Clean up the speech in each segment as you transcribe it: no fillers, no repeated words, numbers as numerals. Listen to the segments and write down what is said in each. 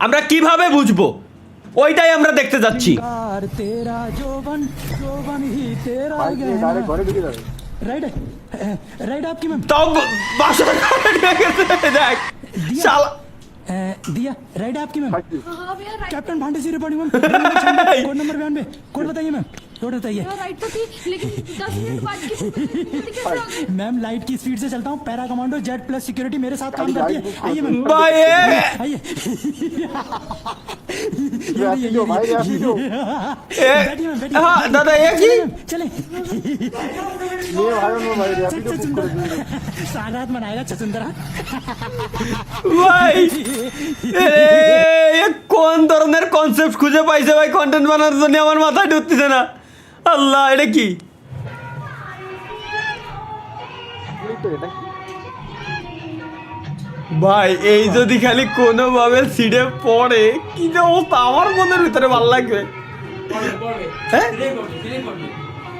আমরা কিভাবে বুঝবো ওইটাই আমরা দেখতে যাচ্ছি। তাও বাসা দেখ শালা दिया राइट है आपकी मैम। कैप्टन भांडे से reporting ma'am. Code number 92 code बताइए मैम, कोड बताइए। राइट तो थी लेकिन 10 मिनट बाद की मैम लाइट की स्पीड से चलता हूँ, para commando jet plus security मेरे साथ काम करती है। आइए मैम भाई आइए हाँ दादा ये की चले स्वागत मनाएगा छसुंदरा। ভাই কোন ধরনের কনসেপ্ট খুঁজে পাইছে ভাই কন্টেন্ট বানানোর জন্য, আমার মাথায় ঢুকতেছে না। আল্লাহ এটা কি ভাই, এই যদি খালি কোনোভাবে সিডে পড়ে কি যে অবস্থা, আমার মনের ভিতরে ভালো লাগবে। হ্যাঁ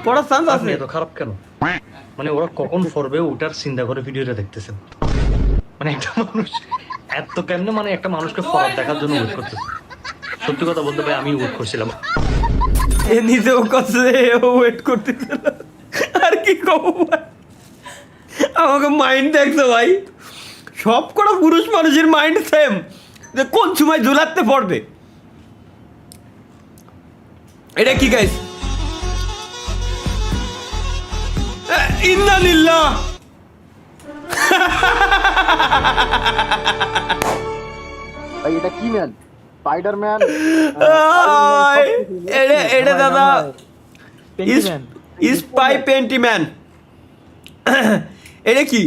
পড়ার চান্স আছে। এত খারাপ কেন? মানে ওরা কখন পড়বে ওটার চিন্তা করে ভিডিওটা দেখতেছেন। মানে একটা মানুষ এত কেমনে, মানে একটা মানুষকে ফরাদ দেখার জন্য ওয়েট করতেছে। সত্যি কথা বলতে ভাই আমি ওয়েট করছিলাম। এ নিজেও কাছে ওয়েট করতেছিল, আর কি কব ভাই। আমাকে মাইন্ড দেখছো ভাই, সব কটা পুরুষ মানুষের মাইন্ড সেম, যে কোন সময় ঝুলাতে পড়বে। এটা কি গাইস? ইন্নালিল্লাহ ভাই এটা কি ম্যান? স্পাইডারম্যান? এটা দাদা স্পাই পেন্টিম্যান। এটা কি?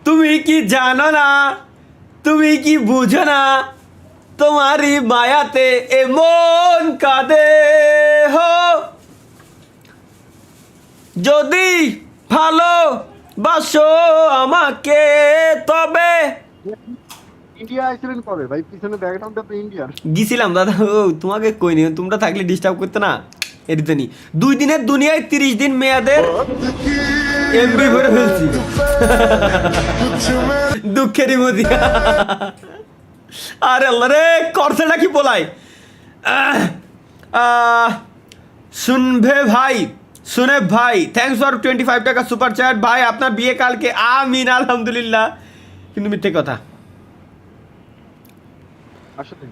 তুমি কি জানো না, তুমি কি বুঝো না, তোমারই মায়াতে এমন কাঁদে হো, যদি ভালো বাসো আমাকে তবে। ইন্ডিয়া আইছিলেন কবে ভাই? পিছনে ব্যাকগ্রাউন্ডটা তো ইন্ডিয়ার। গেছিলাম দাদা, ও তোমাকে কই নি, তোমরা থাকলে ডিস্টার্ব করতে না। এদিকে নি 2 দিনের দুনিয়ায় 30 দিন মেয়াদের এমবি ভরে ফেলছি। দুঃখের ইমোজি। আরে আল্লাহ রে, করছেটা কি বলাই। শুনবে ভাই, শুনে ভাই, থ্যাংকস ফর 25 টাকা সুপার চ্যাট। ভাই আপনার বিয়ে কালকে? আমিন আলহামদুলিল্লাহ, কিন্তু মিথ্যে কথা। আসলে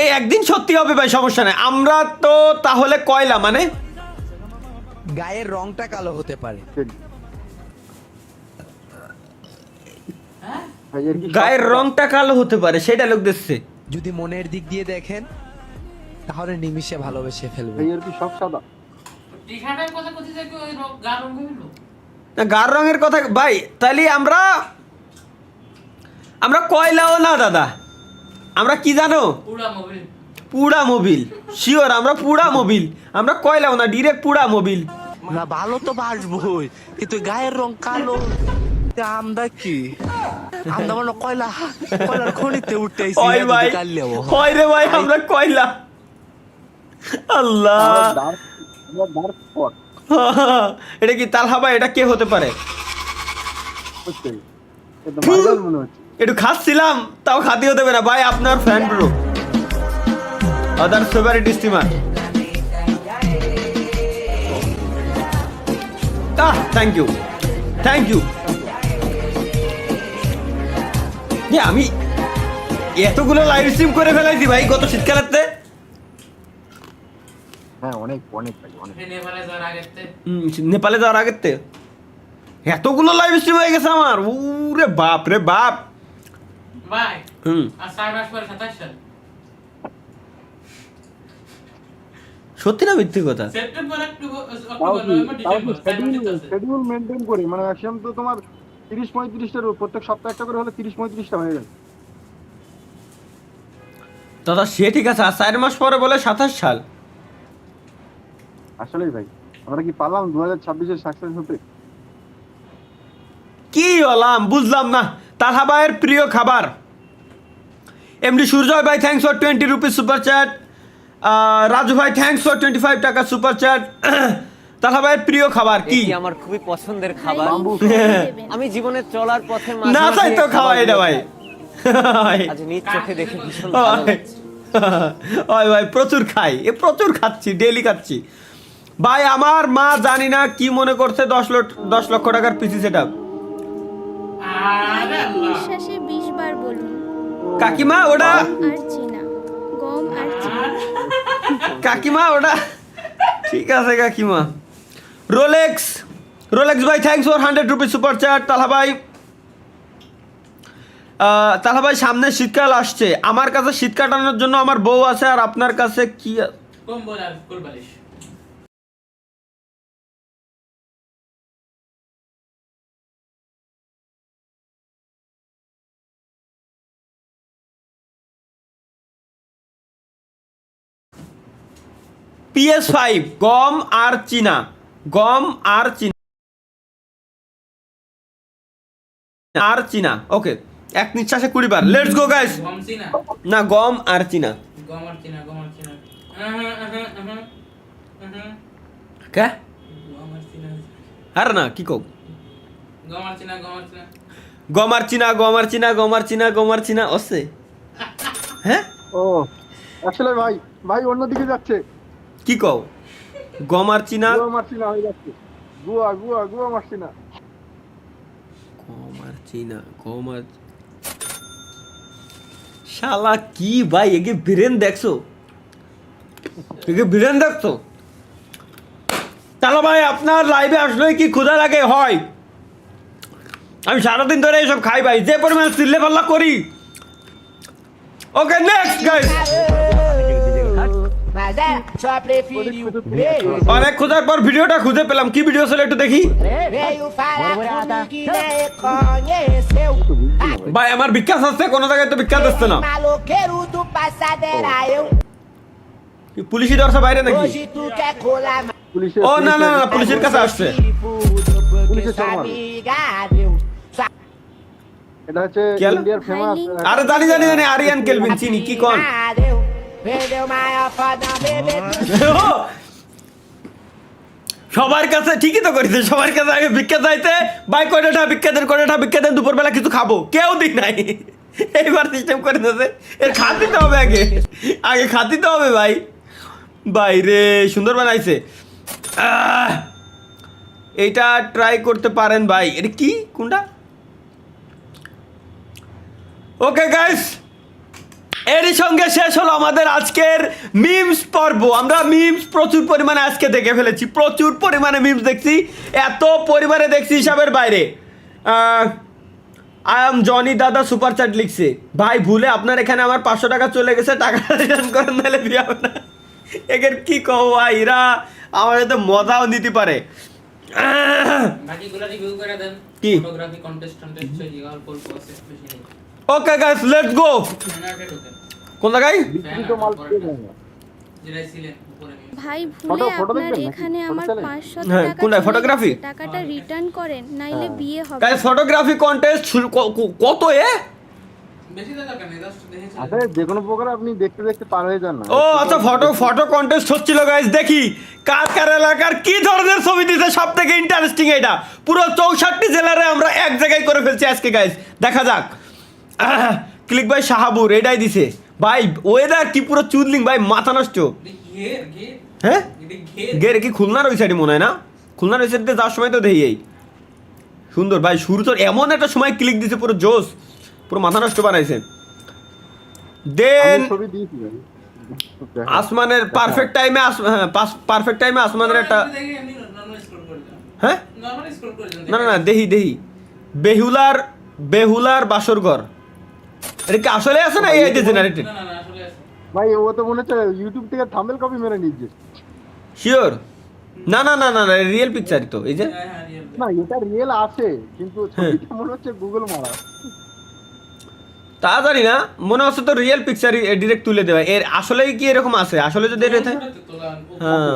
এই একদিন সত্যি হবে ভাই, সমস্যা নেই। আমরা তো তাহলে কয়লা মানে গায়ের রংটা কালো হতে পারে। ভাই এর কি গায়ের রংটা কালো হতে পারে, সেটা লোক দেখছে। যদি মনের দিক দিয়ে দেখেন তাহলে নিমিষে ভালোবেসে ফেলবে। ভাই এর কি সব সাদা? টি-শার্টের কথা কইতে যাই ওই গা রং হইলো না গার রঙের কথা ভাই, তাহলে আমরা কয়লাও না দাদা, আমরা কি জানো? পুরা মোবিল। পুরা মোবিল, শিওর আমরা পুরা মোবিল, আমরা কয়লাও না, ডিরেক্ট পুরা মোবিল। না ভালো তো বাসবই, কিন্তু গায়ের রং কালো। আমরা কি আমরা মনে কয়লা কয়লার খনিতে উঠতে আইছি। ওই ভাই হয় রে ভাই, আমরা কয়লা। আল্লাহ ডার্ক স্পট এটা কি তালহা ভাই? এটা কে হতে পারে? হচ্ছে এটা ভাইরাল মনে হচ্ছে। একটু খাচ্ছিলাম, তাও খাতি হতে পারে না ভাই, আপনার fan bro, other favourite streamer. Thank you, thank you. আমি এতগুলো লাইভ স্ট্রিম করে ফেলাইছি ভাই গত শীতকালেতে। হ্যাঁ অনেক অনেক ভাই অনেক। নেপালে যাওয়ার আগেতে নেপালে যাওয়ার আগেতে এতগুলো লাইভ স্ট্রিম হয়ে গেছে আমার। ওরে বাপ রে বাপ। ভাই হুম, আর 4 মাস পরে 27 সাল সত্যি না মিথ্যে কথা? সেপ্টেম্বর অক্টোবর তাও কি নভেম্বর ডিসেম্বর 4 মাস আছে। শিডিউল মেইনটেইন করে, মানে ম্যাক্সিমাম তো তোমার 30-35টার প্রত্যেক সপ্তাহে একটা করে হলে 30-35টা হয়ে গেল। দাদা সে ঠিক আছে, আর 4 মাস পরে বলে 27 সাল। আসলেই ভাই আমরা কি পারলাম 2026-এর সাকসেস হতে? কি হলাম বুঝলাম না। তালহা ভাইয়ের প্রিয় খাবার। এমডি সূর্যয় ভাই thanks for 20 rupees super chat. Raju ভাই থ্যাংকস ফর 25 টাকা সুপার চ্যাট। তাহলে ভাইয়ের প্রিয় খাবার কি? এটি আমার খুবই পছন্দের খাবার। বাম্বু আমি জীবনে চলার পথে না চাই তো খাওয়া এটা ভাই। আজ নিজ চোখে দেখে ভীষণ ওই ভালো লাগছে। ওই ভাই প্রচুর খাই, প্রচুর খাচ্ছি, ডেইলি খাচ্ছি ভাই। আমার মা জানি না কি মনে করছে 10 লক্ষ টাকার পিসি সেটআপ। আরে আল্লাহ নিঃশ্বাসে 20 বার বলুন কাকিমা ওটা, আর চিনা, গম আর চিনা। কাকিমা ওটা ঠিক আছে কাকিমা। রোলেক্স ভাই thanks for 100 rupees super chat. Talha ভাই সামনে শীতকাল আসছে, আমার কাছে শীত কাটানোর জন্য আমার বউ আছে, আর আপনার কাছে কি? কম্বল আর কোলবালিশ। PS5 গম আর চিনা, ওকে। এক নিঃশ্বাসে 20 বার। Let's go guys. গম চিনা, না গম আর চিনা গম আর চিনা। কে? গম আর চিনা, আরে না কি কও? গম আর চিনা। গম আর চিনা আছে। হ্যাঁ ও আসলে ভাই অন্যদিকে যাচ্ছে। কি কও? গম আর চিনা, গুয়া মারছি না হয়ে যাচ্ছে। গুয়া মারছি না। গম আর শালা কি ভাই, একে ব্রেন দেখছো? তাহলে ভাই আপনার লাইভে আসলে কি ক্ষুধা লাগে? হয়, আমি সারাদিন ধরে এইসব খাই ভাই, যে পরিমাণে চিল্লে পাল্লা করি। Okay next guys. অনেক খোঁজার পর ভিডিওটা খুঁজে পেলাম। কি ভিডিও ছিল একটু দেখি ভাই। আমার বিকাশ আসছে, কোনো জায়গায় তো বিকাশ আসছে না। কি পুলিশি দরজা বাইরে নাকি? ও না, পুলিশের কাছে আসছে। পুলিশের সম্মান। এটা হচ্ছে কেল? ইন্ডিয়ার ফেমাস। আরে জানি আরিয়ান কেলভিন চিনি। কি কোন সবার কাছে ঠিকই তো করেছে, সবার কাছে আগে ভিক্ষা চাইতে ভাই, কয়টা ভিক্ষা দেন দুপুরবেলা কিছু খাবো, কেউ দিই নাই। এইবার সিস্টেম করে দিয়েছে, এর খাতি তো হবে, আগে খাতি তো হবে ভাই। ভাই রে সুন্দর বানাইছে। এইটা ট্রাই করতে পারেন ভাই। এটা কি কোনটা? ওকে গাইস, এরই সঙ্গে শেষ হলো আমাদের আজকের মিমস পর্ব। আমরা মিমস প্রচুর পরিমাণে আজকে দেখে ফেলেছি, প্রচুর পরিমাণে মিমস দেখছি, এত পরিমাণে দেখছি হিসাবের বাইরে। আই এম জনি দাদা সুপার চ্যাট লিখছে, ভাই ভুলে আপনার এখানে আমার 500 টাকা চলে গেছে, টাকা রিটার্ন করেন নাহলে বিয়ে হবে না। এদের কি কও ভাই, এরা আমার তো মজাও নিতে পারে। বাকিগুলো রিভিউ করে দেন। কি? ফটোগ্রাফি কন্টেস্ট সেই অল্প আছে বেশি নেই। Okay guys let's go. ফ্যানার্টে ঢোকেন। কোন জায়গায়? বিক্রি তো মাল পেয়ে যায় না। যেটা ছিলেন উপরে নিয়ে। ভাই ভুলে ফটো আপনার দেখবেন নাকি? এখানে আমার ফটো চালাই? 500 হ্যাঁ, টাকা কোনটা? চলে ফটোগ্রাফি? গেছে, টাকাটা রিটার্ন করেন নাইলে বিয়ে হবে গাইস ফটোগ্রাফি কন্টেস্ট কত বেশি তো দরকার নেই, জাস্ট দেখেছিলেন। আসলে যে কোনো প্রকার আপনি দেখতে পার হয়ে যান না। ও আচ্ছা, ফটো কন্টেস্ট হচ্ছিল গাইস। দেখি কার এলাকার কি ধরনের ছবি দিতে সব থেকে ইন্টারেস্টিং। এটা পুরো 64 জেলারে আমরা এক জায়গায় করে ফেলছি আজকে গাইস। দেখা যাক। ক্লিক ভাই শাহাবুর এটাই দিছে ভাই। ওয়েদার কি পুরো চুদলিং ভাই, মাথা নষ্ট। ঘের হ্যাঁ ঘের গের কি খুলনার ওই সাইডে মনে হয় না? খুলনার ওই সাইডে যাওয়ার সময় তো দেখি এই সুন্দর ভাই। শুরু তো এমন একটা সময় ক্লিক দিছে, পুরো জোস, পুরো মাথা নষ্ট বানাইছে। দেন ছবি দিয়েছি ভাই। আসমানের পারফেক্ট টাইমে, হ্যাঁ পারফেক্ট টাইমে আসমানের একটা, দেখি আমি নরমাল স্ক্রল করে দিলাম। হ্যাঁ নরমাল স্ক্রল করে দিলাম। না দেহি বেহুলার বাসরঘর। এটা কি আসলে আছে না এই জেনারেটেড? না আসলে আছে। ভাই ও তো মনে হচ্ছে ইউটিউব থেকে থাম্বনেল কপি মেরে নিচ্ছে। শিওর? না রিয়েল পিকচারই তো এই যে। হ্যাঁ রিয়েল। না এটা রিয়েল আছে, কিন্তু ছবিটা মনে হচ্ছে গুগল মারা। তা জানি না, মনে হচ্ছে তো রিয়েল পিকচারই ডিরেক্ট তুলে দেওয়া। এর আসলেই কি এরকম আছে? আসলে যদি এটা থাকে, হ্যাঁ।